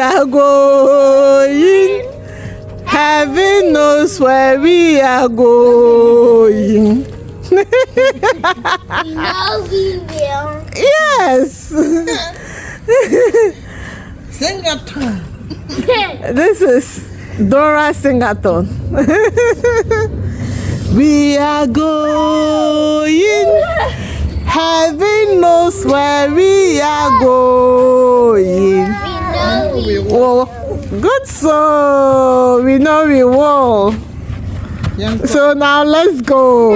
are going. Heaven knows where we are going. We know we will. Yes. Sing-a-thon. This is Dora Sing-a-thon. We are going. Heaven knows where we are going. We know we will. Oh, good, so we know we will. So now let's go.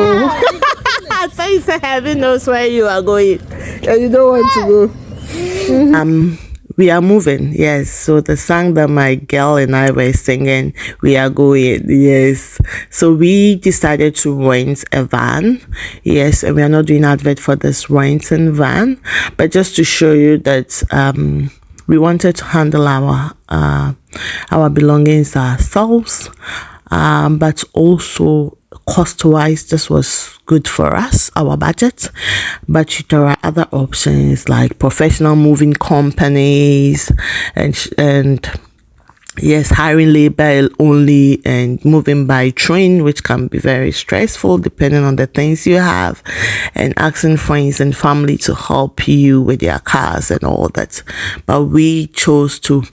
I thought you said heaven knows where you are going and you don't want to go. We are moving, yes. So the song that my girl and I were singing, we are going, yes. So we decided to rent a van, yes, and we are not doing advert for this renting van, but just to show you that we wanted to handle our belongings ourselves, but also cost-wise, this was good for us, our budget. But there are other options like professional moving companies and yes, hiring labor only and moving by train, which can be very stressful depending on the things you have, and asking friends and family to help you with their cars and all that. But we chose to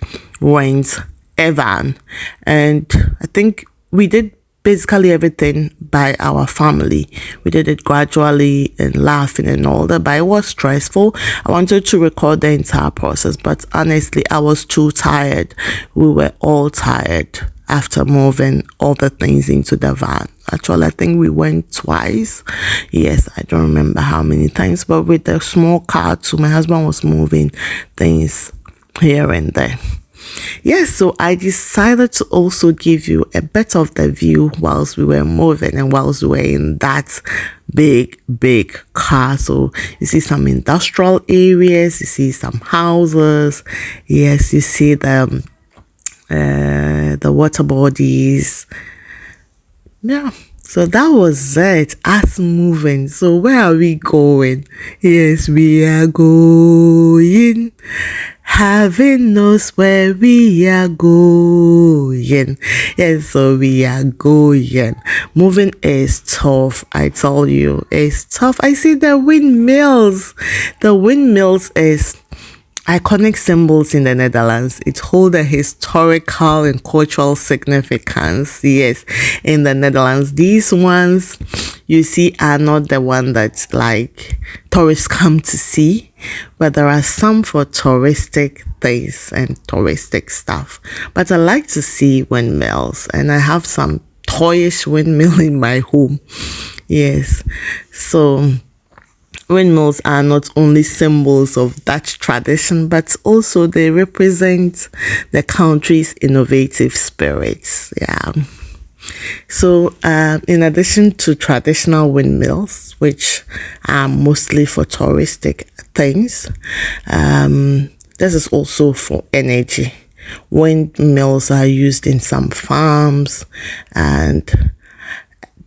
rent a van, and I think we did basically everything by our family. We did it gradually and laughing and all that, but it was stressful. I wanted to record the entire process, but honestly, I was too tired. We were all tired after moving all the things into the van. Actually, I think we went twice. Yes, I don't remember how many times, but with the small car too, my husband was moving things here and there. Yes, so I decided to also give you a bit of the view whilst we were moving and whilst we were in that big car. So you see some industrial areas, you see some houses, yes, you see the water bodies. Yeah, so that was it, us moving. So where are we going? Yes, we are going. Heaven knows where we are going. Yes, so we are going. Moving is tough, I tell you. It's tough. I see the windmills. The windmills is iconic symbols in the Netherlands. It holds a historical and cultural significance, yes, in the Netherlands. These ones you see are not the one that like tourists come to see, but there are some for touristic things and touristic stuff. But I like to see windmills, and I have some toyish windmill in my home. Yes, so windmills are not only symbols of Dutch tradition, but also they represent the country's innovative spirits. Yeah. So in addition to traditional windmills, which are mostly for touristic things, this is also for energy. Windmills are used in some farms, and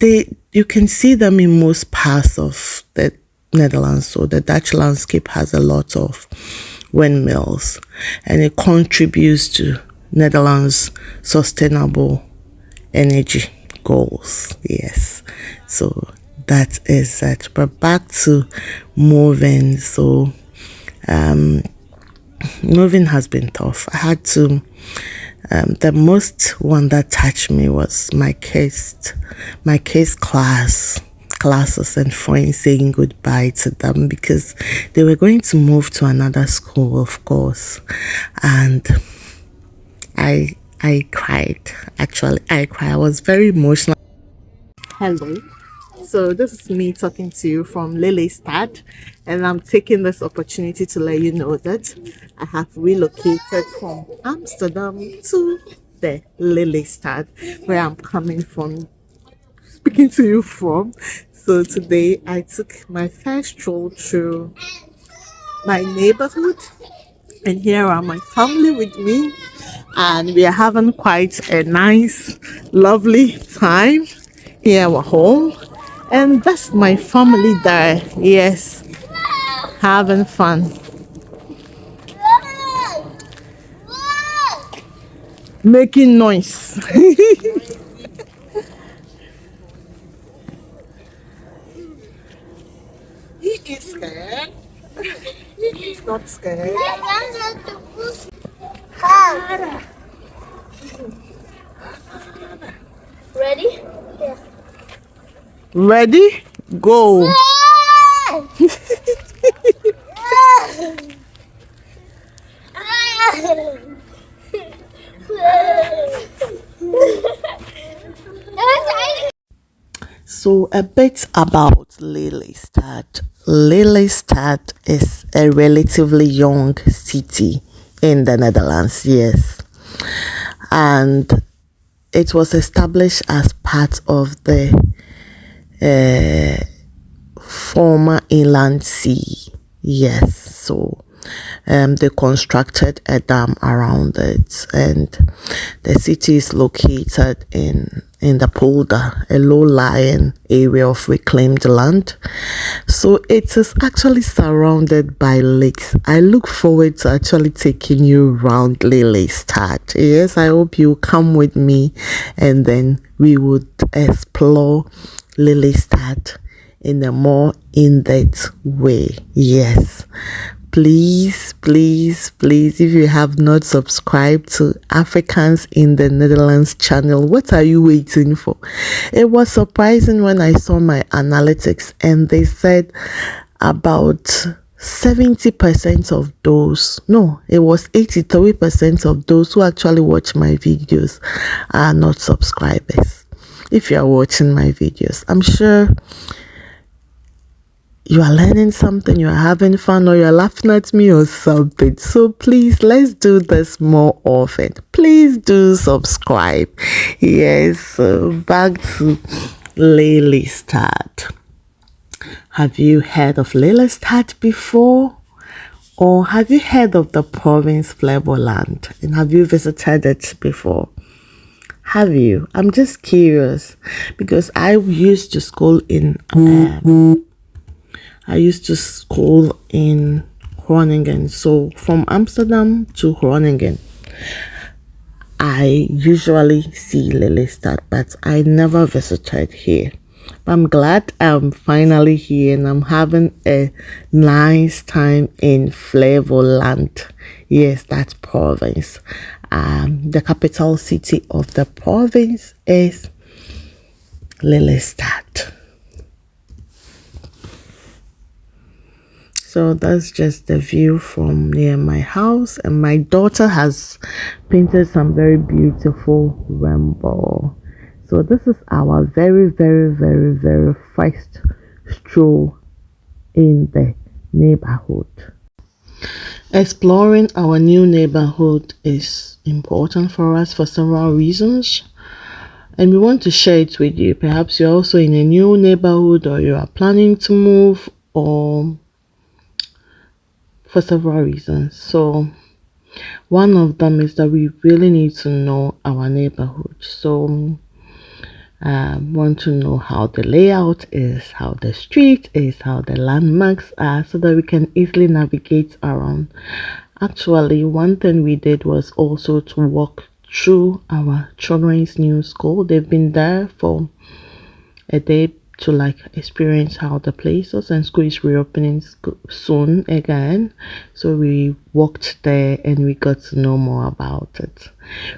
you can see them in most parts of the Netherlands. So the Dutch landscape has a lot of windmills, and it contributes to Netherlands' sustainable energy goals. Yes, so that is it. But back to moving. So moving has been tough. I had to the most one that touched me was my kids classes and friends, saying goodbye to them because they were going to move to another school, of course. And I cried. Actually, I cried. I was very emotional. Hello. So this is me talking to you from Lelystad, and I'm taking this opportunity to let you know that I have relocated from Amsterdam to the Lelystad, where I'm coming from, speaking to you from. So today I took my first stroll through my neighborhood, and here are my family with me, and we are having quite a nice, lovely time here at home. And that's my family there, yes, having fun. making noise. He is scared. He is not scared. Ready? Yeah. Ready? Go. So a bit about Lelystad. Lelystad is a relatively young city in the Netherlands, yes. And it was established as part of the former inland sea. Yes, so they constructed a dam around it, and the city is located in the polder, a low-lying area of reclaimed land. So it is actually surrounded by lakes. I look forward to actually taking you around Lelystad. Yes, I hope you come with me, and then we would explore Lelystad in a more in-depth way. Yes, please, if you have not subscribed to Africans in the Netherlands channel, what are you waiting for? It was surprising when I saw my analytics and they said about 70% of those, no, it was 83% of those who actually watch my videos are not subscribers. If you are watching my videos, I'm sure you are learning something, you are having fun, or you're laughing at me or something. So please, let's do this more often. Please do subscribe. Yes, so back to Lelystad. Have you heard of Lelystad before? Or have you heard of the province Flevoland? And have you visited it before? Have you? I'm just curious because I used to school in Groningen. So from Amsterdam to Groningen, I usually see Lelystad, but I never visited here. But I'm glad I'm finally here and I'm having a nice time in Flevoland. Yes, that province. The capital city of the province is Lelystad. So that's just the view from near my house, and my daughter has painted some very beautiful rainbow. So this is our very first stroll in the neighborhood. Exploring our new neighborhood is important for us for several reasons, and we want to share it with you. Perhaps you're also in a new neighborhood, or you are planning to move, or for several reasons. So one of them is that we really need to know our neighborhood. So want to know how the layout is, how the street is, how the landmarks are, so that we can easily navigate around. Actually, one thing we did was also to walk through our children's new school. They've been there for a day to like experience how the place is, and school is reopening soon again. So we walked there and we got to know more about it.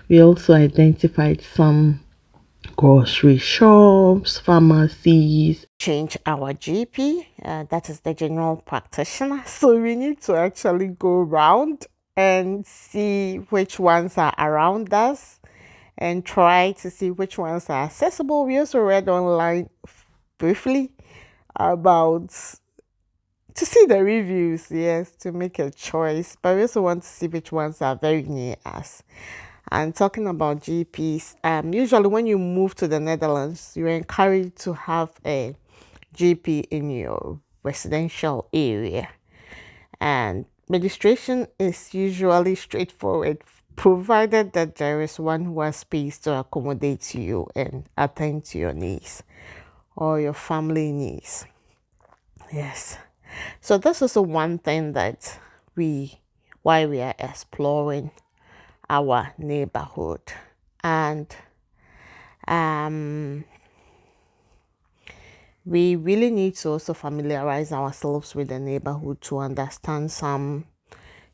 We also identified some grocery shops, pharmacies. Change our GP, that is the general practitioner. So we need to actually go around and see which ones are around us and try to see which ones are accessible. We also read online briefly about to see the reviews, yes, to make a choice, but we also want to see which ones are very near us. And talking about GPs, usually when you move to the Netherlands, you're encouraged to have a GP in your residential area, and registration is usually straightforward, provided that there is one who has space to accommodate you and attend to your needs or your family needs. Yes, so this is one thing that why we are exploring our neighborhood. And we really need to also familiarize ourselves with the neighborhood to understand some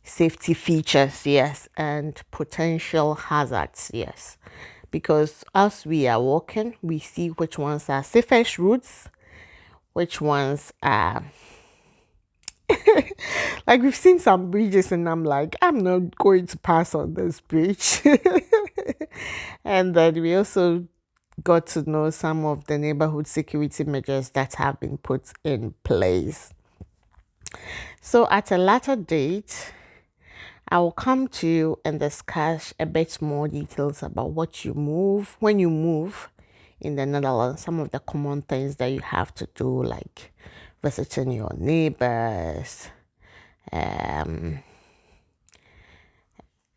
safety features, yes, and potential hazards, yes. Because as we are walking, we see which ones are safest routes, which ones are like we've seen some bridges and I'm like, I'm not going to pass on this bridge. And then we also got to know some of the neighborhood security measures that have been put in place. So at a later date, I will come to you and discuss a bit more details about what you move when you move in the Netherlands, some of the common things that you have to do, like visiting your neighbors,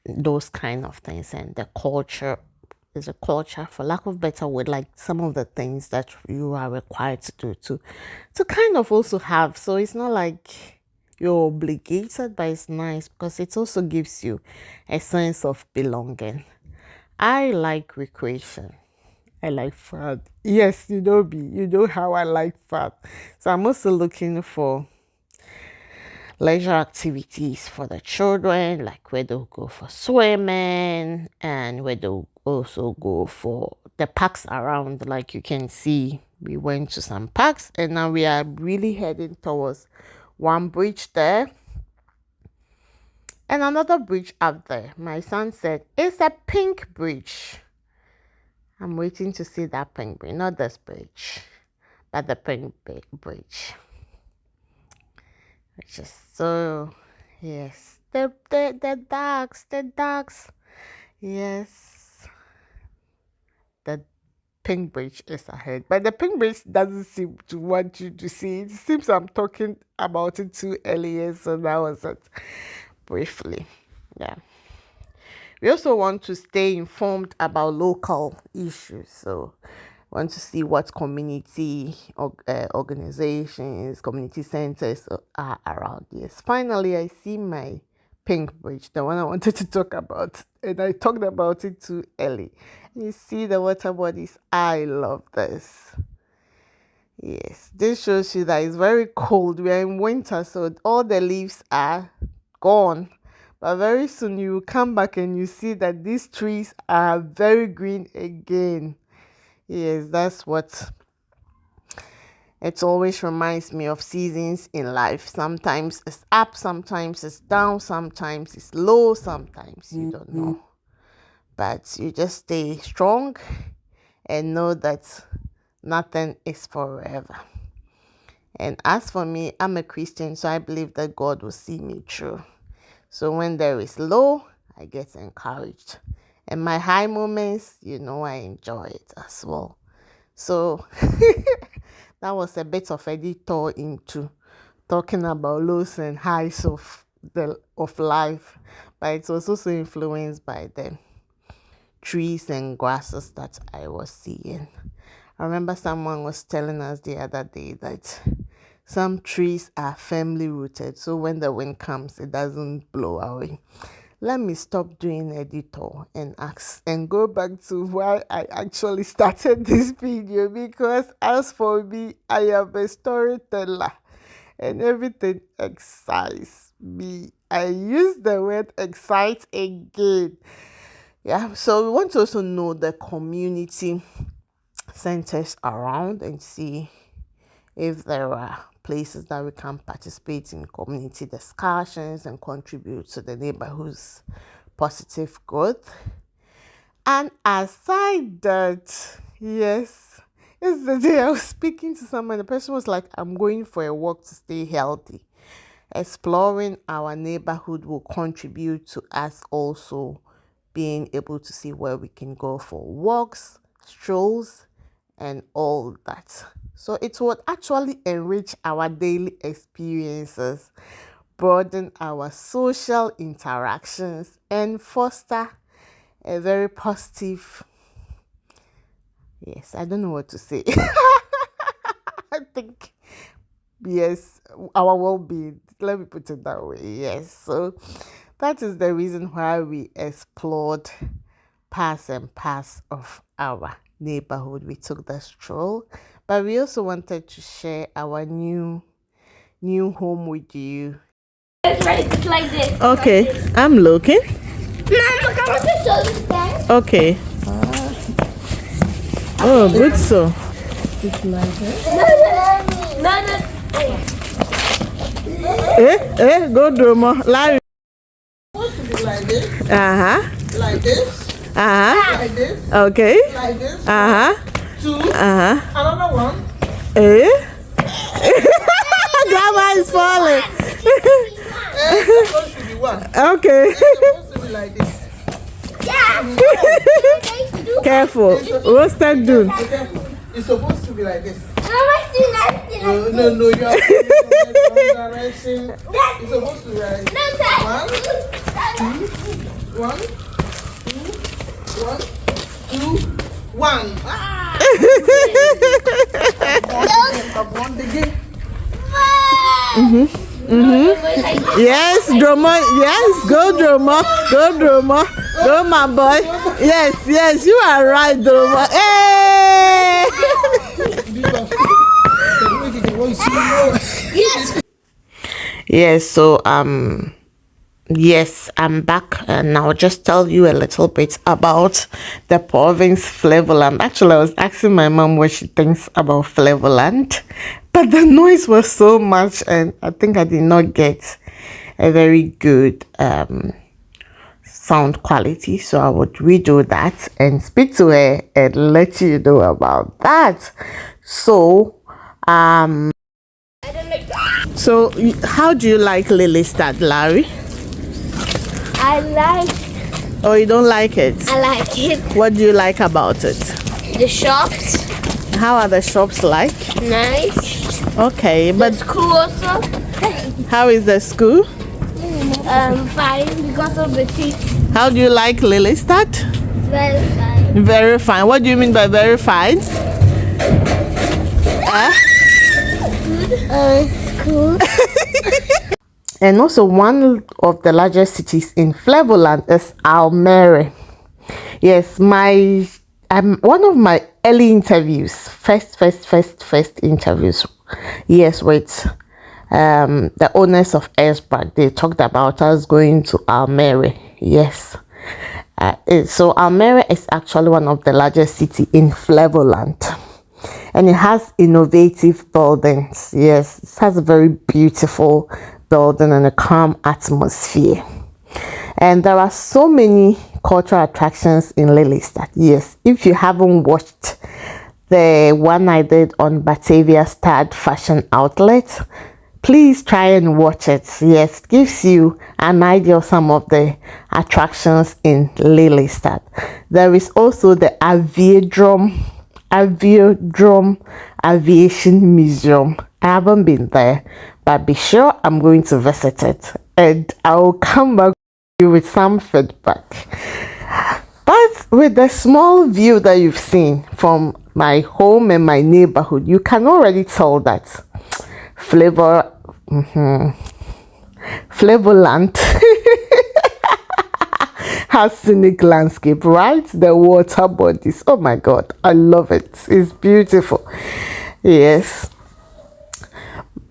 those kind of things, and the culture is a culture, for lack of better word, like some of the things that you are required to do to kind of also have. So it's not like you're obligated, but it's nice because it also gives you a sense of belonging. I like recreation. I like fun. Yes, you know me. You know how I like fun. So I'm also looking for leisure activities for the children, like where they'll go for swimming and where they'll also go for the parks around. Like you can see, we went to some parks and now we are really heading towards one bridge there and another bridge up there. My son said it's a pink bridge. I'm waiting to see that pink bridge, not this bridge, but the pink bridge. Which is so, yes, the ducks, yes, the pink bridge is ahead, but the pink bridge doesn't seem to want you to see it. It seems I'm talking about it too earlier, so that was it briefly. Yeah, we also want to stay informed about local issues, so want to see what community organizations, community centers are around. Yes, finally, I see my pink bridge, the one I wanted to talk about, and I talked about it too early. You see the water bodies. I love this. Yes, this shows you that it's very cold. We are in winter, so all the leaves are gone. But very soon you will come back and you see that these trees are very green again. Yes, that's what it always reminds me of seasons in life. Sometimes it's up, sometimes it's down, sometimes it's low, sometimes you don't know. But you just stay strong and know that nothing is forever. And as for me, I'm a Christian, so I believe that God will see me through. So when there is low, I get encouraged. And my high moments, I enjoy it as well. So that was a bit of a detour into talking about lows and highs of life, but it was also influenced by the trees and grasses that I was seeing. I remember someone was telling us the other day that some trees are firmly rooted, so when the wind comes, it doesn't blow away. Let me stop doing a detour and go back to why I actually started this video, because as for me, I am a storyteller and everything excites me. I use the word excite again. Yeah, so we want to also know the community centers around and see if there are places that we can participate in community discussions and contribute to the neighborhood's positive growth. And aside that, yes, it's the day I was speaking to someone. The person was like, I'm going for a walk to stay healthy. Exploring our neighborhood will contribute to us also being able to see where we can go for walks, strolls, and all that. So it would actually enrich our daily experiences, broaden our social interactions, and foster a very positive, yes, I don't know what to say. I think, yes, our well-being. Let me put it that way. Yes. So that is the reason why we explored parts and parts of our neighborhood. We took the stroll, but we also wanted to share our new home with you. It's like this. Okay, Like this. I'm looking. Mom, look, I'm gonna show this guy. Okay. Oh, good so. It's like this. No. Go Dromo. Larry. It's supposed to be like this. Uh-huh. Like this. Uh-huh. Like this. Okay. Like this. Uh-huh. 2. Uh-huh. Another one. Grandma is falling. It's supposed to be 1. Okay. It's supposed to be like this. Yeah. Careful. Roasted dune. It's supposed to be like this. No, No, you are going in the wrong direction. It's supposed to be like this. 1, 2, 1. Yes, Dromo. Yes, go Dromo. Go Dromo. Go my boy. Yes, you are right, Dromo. Hey! Yes, so yes, I'm back and I'll just tell you a little bit about the province Flevoland. Actually, I was asking my mom what she thinks about Flevoland, but the noise was so much and I think I did not get a very good sound quality, so I would redo that and speak to her and let you know about that. So so how do you like Lelystad, Larry? I like Oh, you don't like it? it. What do you like about it? The shops, How are the shops like? nice. Okay, but It's cool also. how is the school? Fine because of the teeth. How do you like Lelystad? Very fine. Very fine. What do you mean by very fine? Cool. And also one of the largest cities in Flevoland is Almere. Yes, one of my early interviews, first interviews, yes, with the owners of Airspark, they talked about us going to Almere. Yes. So Almere is actually one of the largest cities in Flevoland. And it has innovative buildings. Yes, it has a very beautiful building and a calm atmosphere. And there are so many cultural attractions in Lelystad. Yes, if you haven't watched the one I did on Batavia's third fashion outlet, please try and watch it. Yes, it gives you an idea of some of the attractions in Lelystad. There is also the Aviation Museum. I haven't been there, but be sure I'm going to visit it and I'll come back to you with some feedback. But with the small view that you've seen from my home and my neighborhood, you can already tell that Flevoland has scenic landscape, right? The water bodies. Oh my god, I love it. It's beautiful. Yes.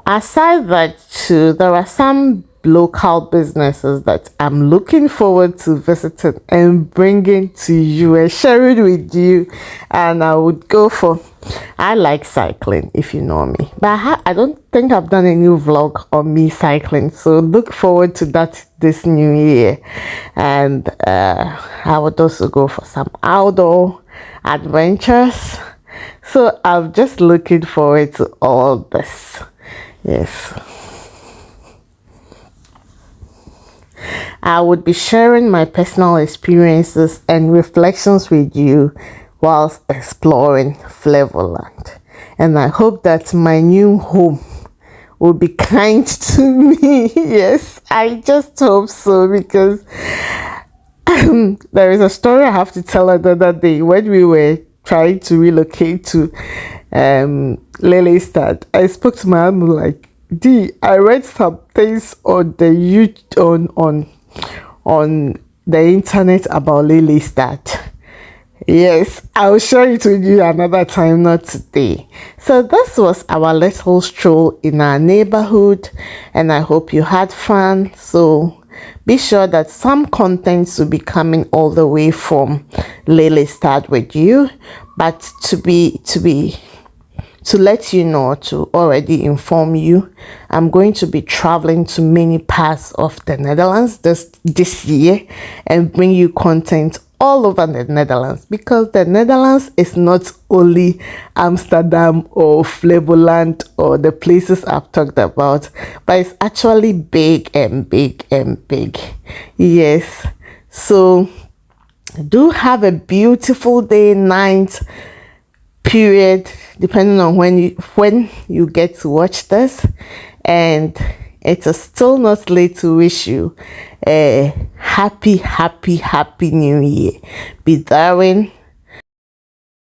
Aside that too, there are some local businesses that I'm looking forward to visiting and bringing to you and sharing with you. And I would go for, I like cycling, if you know me, but I don't think I've done a new vlog on me cycling, so look forward to that this new year. And I would also go for some outdoor adventures, so I'm just looking forward to all this. Yes, I would be sharing my personal experiences and reflections with you whilst exploring Flevoland. And I hope that my new home will be kind to me. Yes, I just hope so, because there is a story I have to tell another day. When we were trying to relocate to Lelystad, I spoke to my mom like, I read some things on the on the internet about Lelystad. Yes, I'll share it with you another time, not today. So this was our little stroll in our neighborhood, and I hope you had fun. So be sure that some contents will be coming all the way from Lelystad with you, but to let you know, to already inform you, I'm going to be traveling to many parts of the Netherlands this year and bring you content all over the Netherlands, because the Netherlands is not only Amsterdam or Flevoland or the places I've talked about, but it's actually big and big and big. Yes, so do have a beautiful day, night, period, depending on when you get to watch this. And it is still not late to wish you a happy new year. Be Darwin.